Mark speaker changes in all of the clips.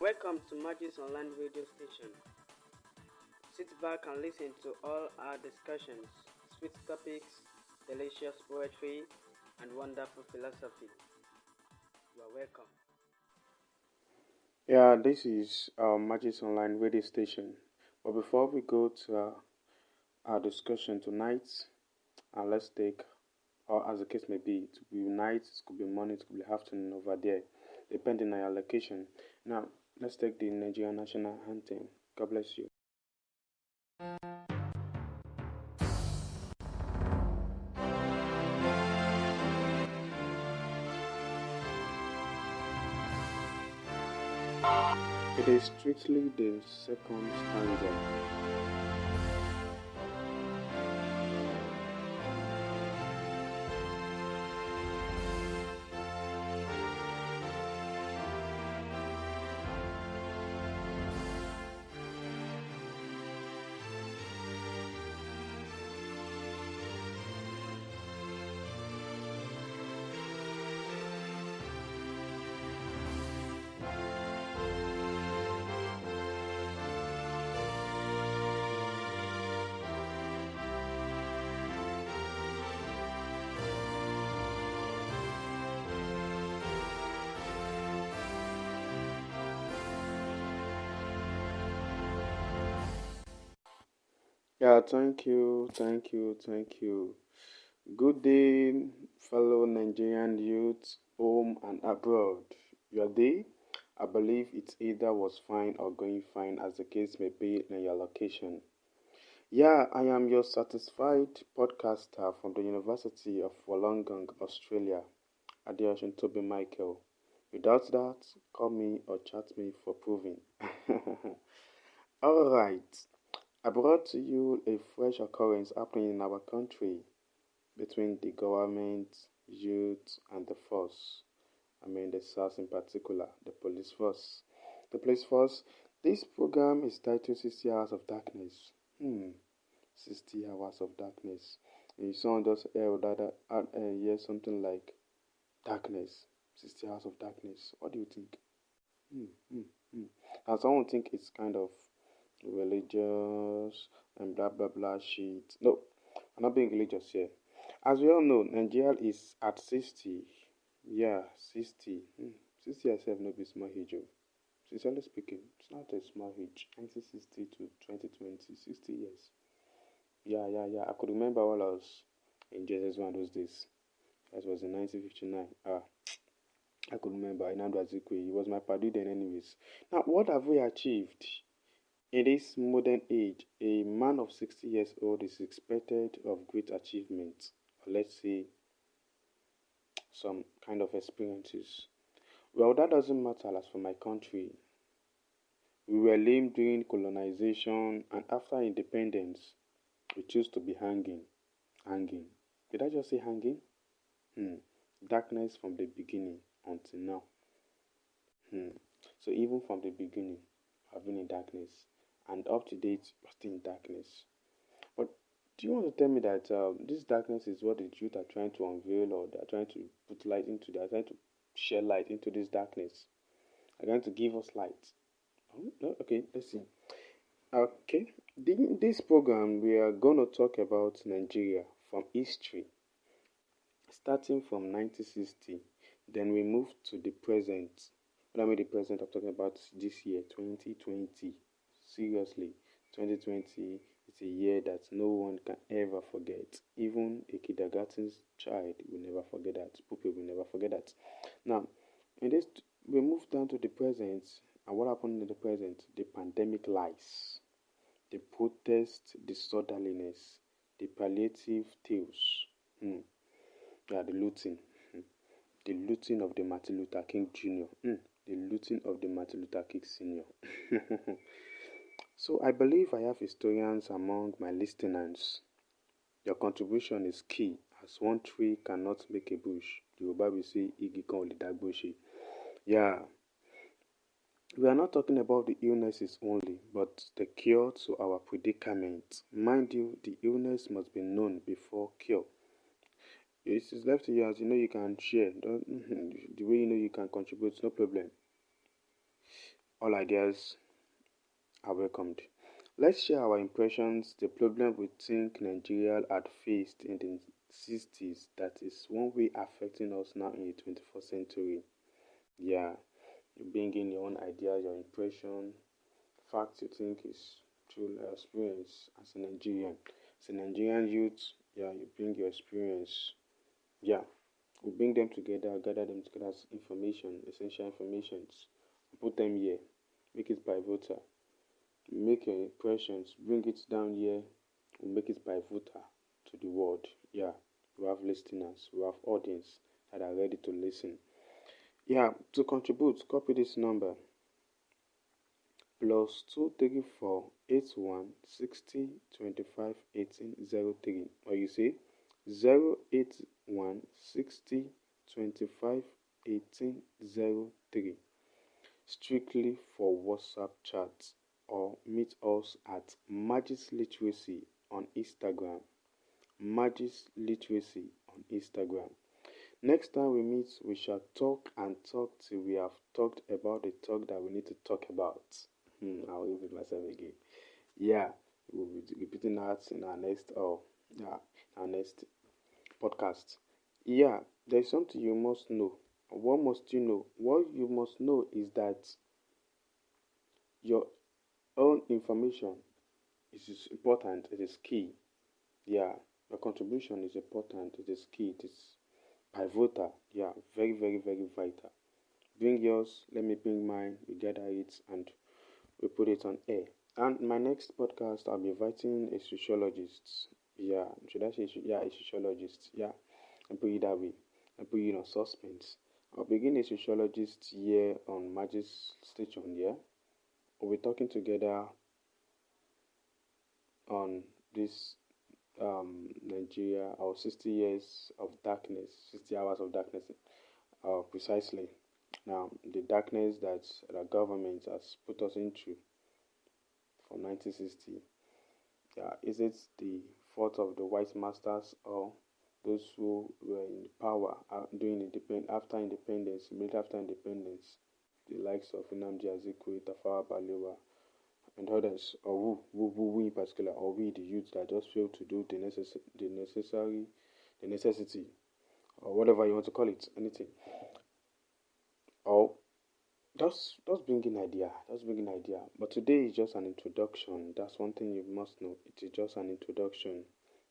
Speaker 1: Welcome to Magic's online radio station. Sit back and listen to all our discussions, sweet topics, delicious poetry, and wonderful philosophy. You are welcome.
Speaker 2: Yeah, this is Magic's online radio station. But before we go to our discussion tonight, let's take, or as the case may be, it could be night, it could be morning, it could be afternoon over there, depending on your location. Now, let's take the Nigerian national anthem. God bless you. It is strictly the second stanza. Yeah, thank you. Good day, fellow Nigerian youths, home and abroad. Your day? I believe it either was fine or going fine, as the case may be in your location. Yeah, I am your satisfied podcaster from the University of Wollongong, Australia, Adeosun Toby Michael. Without that, call me or chat me for proving. Alright, I brought to you a fresh occurrence happening in our country between the government, youth, and the force. I mean the SARS in particular, the police force. The police force, this program is titled 60 Hours of Darkness. 60 Hours of Darkness. And someone just hear something like darkness, 60 Hours of Darkness. What do you think? And someone think it's kind of religious and blah blah blah shit. No, I'm not being religious here. As we all know, Nigeria is at 60. Yeah, 60. 60 itself no be small age. Sincerely speaking, it's not a small age. 1960 to 2020, 60 years. Yeah. I could remember while I was in JSS1 those days. That was in 1959. I could remember Inamdu Azikwe. He was my paddy then anyways. Now, what have we achieved? In this modern age, a man of 60 years old is expected of great achievements, or let's say some kind of experiences. Well, that doesn't matter as for my country. We were lame during colonization, and after independence, we choose to be hanging. Hanging. Did I just say hanging? Darkness from the beginning until now. So even from the beginning, I've been in darkness, and up to date, we're still in darkness. But do you want to tell me that this darkness is what the youth are trying to unveil, or they're trying to put light into? They're trying to share light into this darkness. They're going to give us light. Oh, no? Okay, let's see. Okay, in this program, we are going to talk about Nigeria from history, starting from 1960. Then we move to the present. When I mean the present, I'm talking about this year, 2020. Seriously, 2020 is a year that no one can ever forget. Even a kindergarten child will never forget that. People will never forget that. Now, in this, we move down to the present. And what happened in the present? The pandemic lies, the protest disorderliness, the palliative tales. Yeah, the looting. The looting of the Martin Luther King Jr. The looting of the Martin Luther King Sr. So I believe I have historians among my listeners. Your contribution is key, as one tree cannot make a bush. The Yoruba will say, Igi kan ò lè dá bush. Yeah. We are not talking about the illnesses only, but the cure to our predicament. Mind you, the illness must be known before cure. It is left to you, as you know you can share. The way you know you can contribute, no problem. All ideas are welcomed. Let's share our impressions, the problem we think Nigeria had faced in the 60s that is one way affecting us now in the 21st century. Yeah, you bring in your own ideas, your impression, facts you think is true experience as a Nigerian. As a Nigerian youth, yeah, you bring your experience. Yeah, we bring them together, gather them together as information, essential informations, put them here, make it pivotal. Make your impressions, bring it down here, we make it pivotal to the world. Yeah, we have listeners, we have audience that are ready to listen. Yeah, to contribute, copy this number +2348160251803, or you say 08160251803, strictly for WhatsApp chats, or meet us at Magis Literacy on Instagram. Magis Literacy on Instagram. Next time we meet, we shall talk and talk till we have talked about the talk that we need to talk about. I'll repeat myself again. Yeah, we'll be repeating that in our next podcast. Yeah, there's something you must know. What must you know? What you must know is that your own information is important. It is key. Yeah, your contribution is important. It is key. It is pivotal. Yeah, very, very, very vital. Bring yours, let me bring mine, we gather it and we put it on air. And my next podcast, I'll be inviting a sociologist. Yeah, should I say, yeah, a sociologist. Yeah, I'll put it that way. I'll put it on suspense. I'll begin a sociologist here on Magis Station. Yeah, we'll be talking together on this Nigeria, our 60 years of darkness, 60 hours of darkness, precisely. Now, the darkness that the government has put us into from 1960, yeah, is it the fault of the white masters or those who were in power after independence, immediately after independence, the likes of Nnamdi Azikiwe, Tafawa Balewa, and others, or who in particular, or we the youth that just failed to do the necessity, or whatever you want to call it, anything, or just bring in idea, But today is just an introduction. That's one thing you must know. It is just an introduction.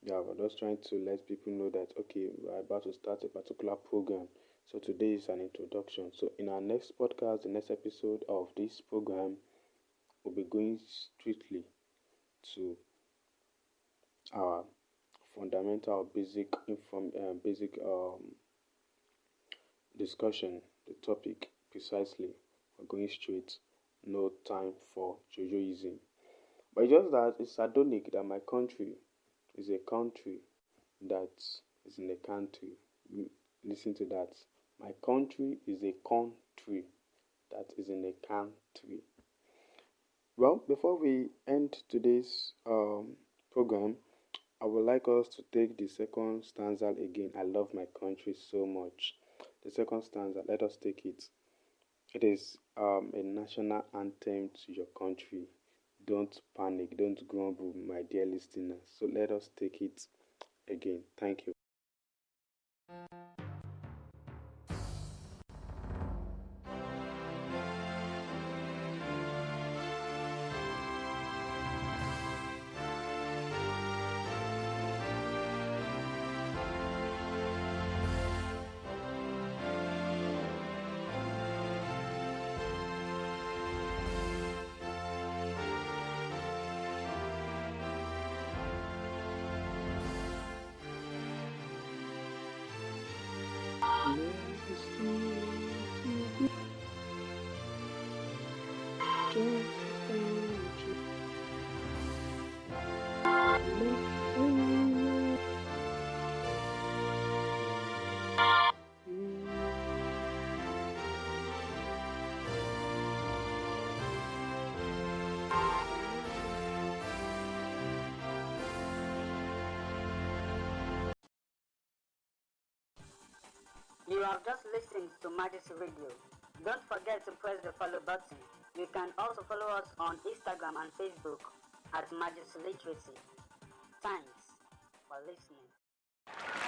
Speaker 2: Yeah, we're just trying to let people know that okay, we're about to start a particular program. So today is an introduction. So in our next podcast, the next episode of this program, we'll be going strictly to our fundamental basic discussion, the topic precisely. We're going straight, no time for jojoism. But it's just that it's ironic that my country is a country that is in a country. Listen to that. My country is a country that is in a country. Well, before we end today's program, I would like us to take the second stanza again. I love my country so much. The second stanza, let us take it. It is a national anthem to your country. Don't panic, don't grumble, my dear listeners. So let us take it again. Thank you.
Speaker 1: You have just listened to Majesty Radio.
Speaker 3: Don't forget to press the follow button. You can also follow us on Instagram and Facebook at Majesty Literacy. Thanks for listening.